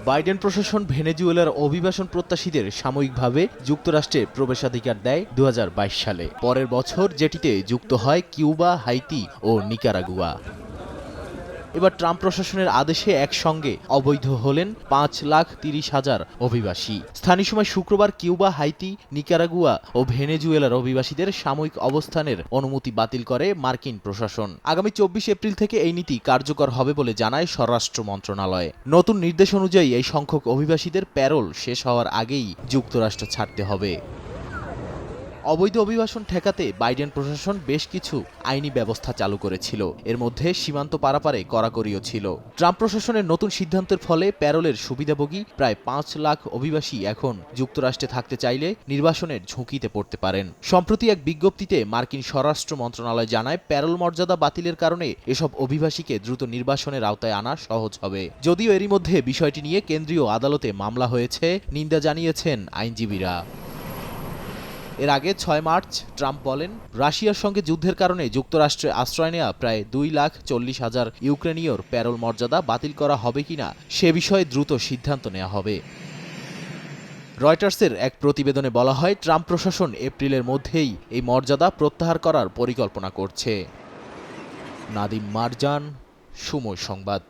Biden প্রশাসন ভেনেজুয়েলার অভিবাসন প্রত্যাশীদের সাময়িকভাবে যুক্তরাষ্ট্রে প্রবেশাধিকার দেয় ২০২২ সালে। পরের বছর যেটিতে যুক্ত হয় কিউবা, হাইতি ও নিকারাগুয়া। এবার ট্রাম্প প্রশাসনের আদেশে একসঙ্গে অবৈধ হলেন ৫,৩০,০০০ অভিবাসী। স্থানীয় সময় শুক্রবার কিউবা, হাইতি, নিকারাগুয়া ও ভেনেজুয়েলার অভিবাসীদের সাময়িক অবস্থানের অনুমতি বাতিল করে মার্কিন প্রশাসন। আগামী ২৪ এপ্রিল থেকে এই নীতি কার্যকর হবে বলে জানায় স্বরাষ্ট্র মন্ত্রণালয়। নতুন নির্দেশ অনুযায়ী এই সংখ্যক অভিবাসীদের প্যারোল শেষ হওয়ার আগেই যুক্তরাষ্ট্র ছাড়তে হবে। অবৈধ অভিবাসন ঠেকাতে বাইডেন প্রশাসন বেশ কিছু আইনি ব্যবস্থা চালু করেছিল। এর মধ্যে সীমান্ত পারাপারে কড়াকড়িও ছিল। ট্রাম্প প্রশাসনের নতুন সিদ্ধান্তের ফলে প্যারোলের সুবিধাভোগী প্রায় ৫ লাখ অভিবাসী এখন যুক্তরাষ্ট্রে থাকতে চাইলে নির্বাসনের ঝুঁকিতে পড়তে পারেন। সম্প্রতি এক বিজ্ঞপ্তিতে মার্কিন স্বরাষ্ট্র মন্ত্রণালয় জানায়, প্যারোল মর্যাদা বাতিলের কারণে এসব অভিবাসীকে দ্রুত নির্বাসনের আওতায় আনা সহজ হবে। যদিও এরই মধ্যে বিষয়টি নিয়ে কেন্দ্রীয় আদালতে মামলা হয়েছে, নিন্দা জানিয়েছেন আইনজীবীরা। এর আগে ৬ মার্চ ট্রাম্প বলেন, রাশিয়ার সঙ্গে যুদ্ধের কারণে যুক্তরাষ্ট্রে আশ্রয় নেওয়া প্রায় ২,৪০,০০০ ইউক্রেনীয়র প্যারোল মর্যাদা বাতিল করা হবে কিনা সে বিষয়ে দ্রুত সিদ্ধান্ত নেওয়া হবে। রয়টার্সের এক প্রতিবেদনে বলা হয়, ট্রাম্প প্রশাসন এপ্রিলের মধ্যেই এই মর্যাদা প্রত্যাহার করার পরিকল্পনা করছে। নাদিম মারজান, সময় সংবাদ।